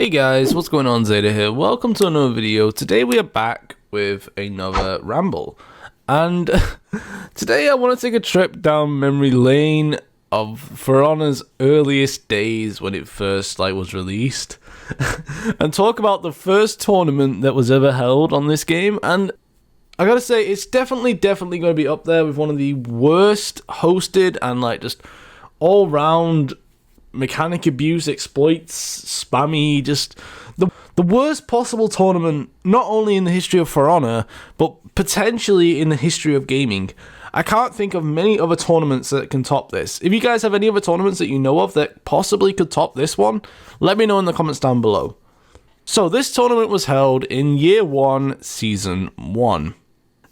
Hey guys, what's going on? Zeta here. Welcome to another video. Today we are back with another ramble. And today I want to take a trip down memory lane of For Honor's earliest days when it first was released. And talk about the first tournament that was ever held on this game. And I gotta say, it's definitely going to be up there with one of the worst hosted and just all-round mechanic abuse, exploits, spammy, just the worst possible tournament, not only in the history of For Honor, but potentially in the history of gaming. I can't think of many other tournaments that can top this. If you guys have any other tournaments that you know of that possibly could top this one, let me know in the comments down below. So this tournament was held in Year 1, Season 1.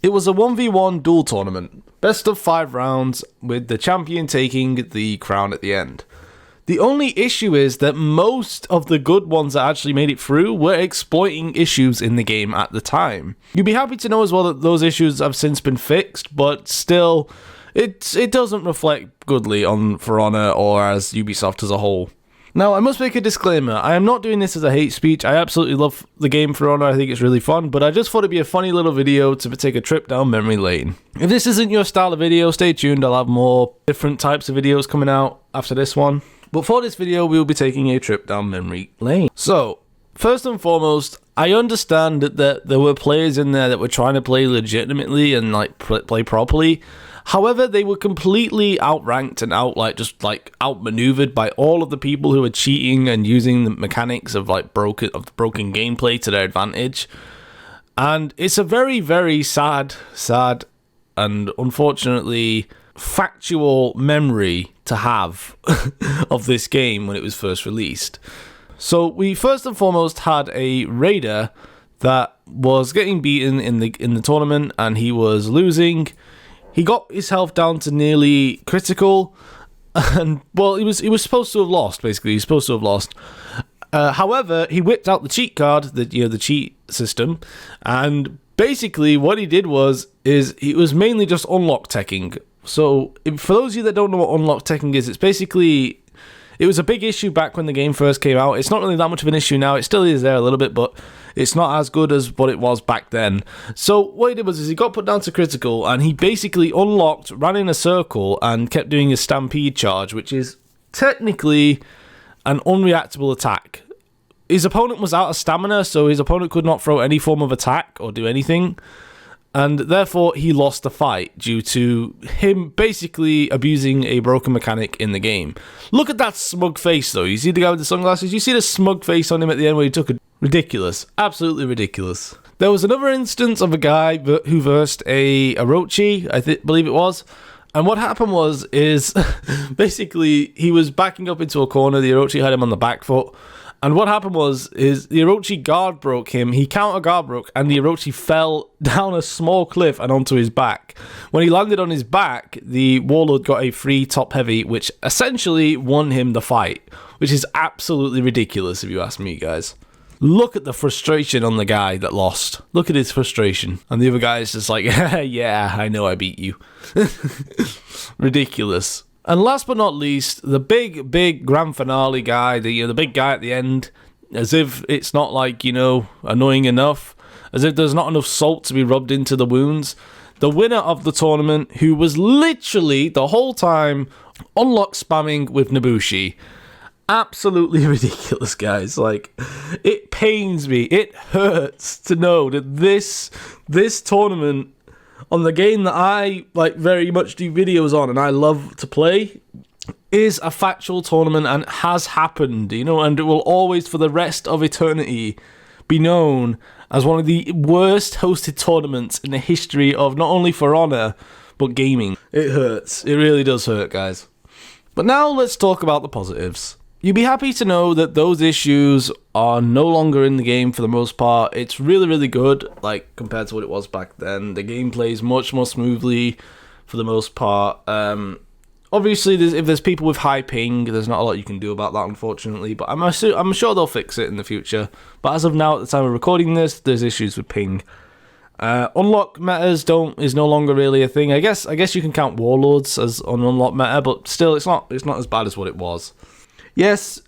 It was a 1v1 duel tournament, best of 5 rounds, with the champion taking the crown at the end. The only issue is that most of the good ones that actually made it through were exploiting issues in the game at the time. You'd be happy to know as well that those issues have since been fixed, but still, it doesn't reflect goodly on For Honor or as Ubisoft as a whole. Now, I must make a disclaimer. I am not doing this as a hate speech. I absolutely love the game For Honor. I think it's really fun, but I just thought it'd be a funny little video to take a trip down memory lane. If this isn't your style of video, stay tuned. I'll have more different types of videos coming out after this one. But for this video, we will be taking a trip down memory lane. So, first and foremost, I understand that there were players in there that were trying to play legitimately and play properly. However, they were completely outranked and outmaneuvered by all of the people who were cheating and using the mechanics of broken gameplay to their advantage. And it's a very, very sad and unfortunately factual memory to have of this game when it was first released. So we first and foremost had a raider that was getting beaten in the tournament and he was losing. He got his health down to nearly critical, and well, he was supposed to have lost. Basically, he's supposed to have lost. However, he whipped out the cheat card, the cheat system, and basically what he did was he was mainly just unlock teching. So, for those of you that don't know what unlock teching is, it was a big issue back when the game first came out. It's not really that much of an issue now. It still is there a little bit, but it's not as good as what it was back then. So, what he did was he got put down to critical, and he basically unlocked, ran in a circle, and kept doing his stampede charge, which is technically an unreactable attack. His opponent was out of stamina, so his opponent could not throw any form of attack or do anything. And therefore, he lost the fight due to him basically abusing a broken mechanic in the game. Look at that smug face, though. You see the guy with the sunglasses? You see the smug face on him at the end where he took it? Ridiculous. Absolutely ridiculous. There was another instance of a guy who versed a Orochi, I believe it was. And what happened is basically he was backing up into a corner. The Orochi had him on the back foot. And what happened was the Orochi guard broke him, he counter guard broke, and the Orochi fell down a small cliff and onto his back. When he landed on his back, the Warlord got a free top heavy, which essentially won him the fight, which is absolutely ridiculous if you ask me, guys. Look at the frustration on the guy that lost. Look at his frustration. And the other guy is just like, yeah, I know I beat you. Ridiculous. And last but not least, the big grand finale guy, the big guy at the end, as if it's not annoying enough, as if there's not enough salt to be rubbed into the wounds. The winner of the tournament, who was literally the whole time unlock spamming with Nobushi. Absolutely ridiculous, guys. It pains me, it hurts to know that this tournament on the game that I very much do videos on and I love to play is a factual tournament and has happened, and it will always for the rest of eternity be known as one of the worst hosted tournaments in the history of not only For Honor but gaming. It hurts. It really does hurt, guys. But now let's talk about the positives. You'd be happy to know that those issues are no longer in the game for the most part. It's really, really good, compared to what it was back then. The game plays much more smoothly for the most part. Obviously, if there's people with high ping, there's not a lot you can do about that, unfortunately. But I'm sure they'll fix it in the future. But as of now, at the time of recording this, there's issues with ping. Unlock metas is no longer really a thing. I guess you can count Warlords as an unlock meta, but still, it's not as bad as what it was. Yes,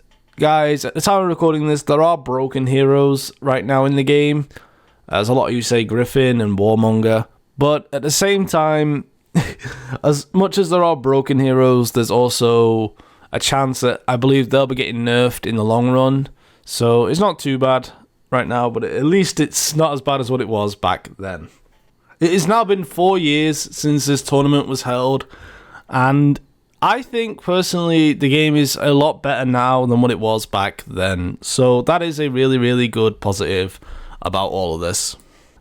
guys, at the time of recording this, there are broken heroes right now in the game. As a lot of you say, Griffin and Warmonger. But at the same time, as much as there are broken heroes, there's also a chance that I believe they'll be getting nerfed in the long run. So it's not too bad right now, but at least it's not as bad as what it was back then. It has now been 4 years since this tournament was held, and I think personally the game is a lot better now than what it was back then. So that is a really, really good positive about all of this.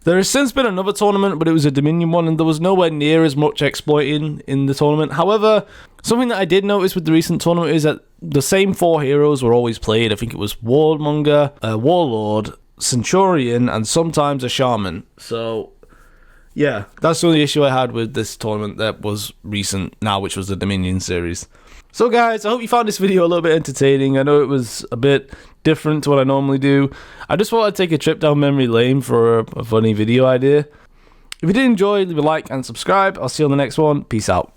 There has since been another tournament, but it was a Dominion one, and there was nowhere near as much exploiting in the tournament. However, something that I did notice with the recent tournament is that the same 4 heroes were always played. I think it was Warmonger, Warlord, Centurion, and sometimes a Shaman. So, yeah, that's the only issue I had with this tournament that was recent now, which was the Dominion series. So guys, I hope you found this video a little bit entertaining. I know it was a bit different to what I normally do. I just thought I'd take a trip down memory lane for a funny video idea. If you did enjoy, leave a like and subscribe. I'll see you on the next one. Peace out.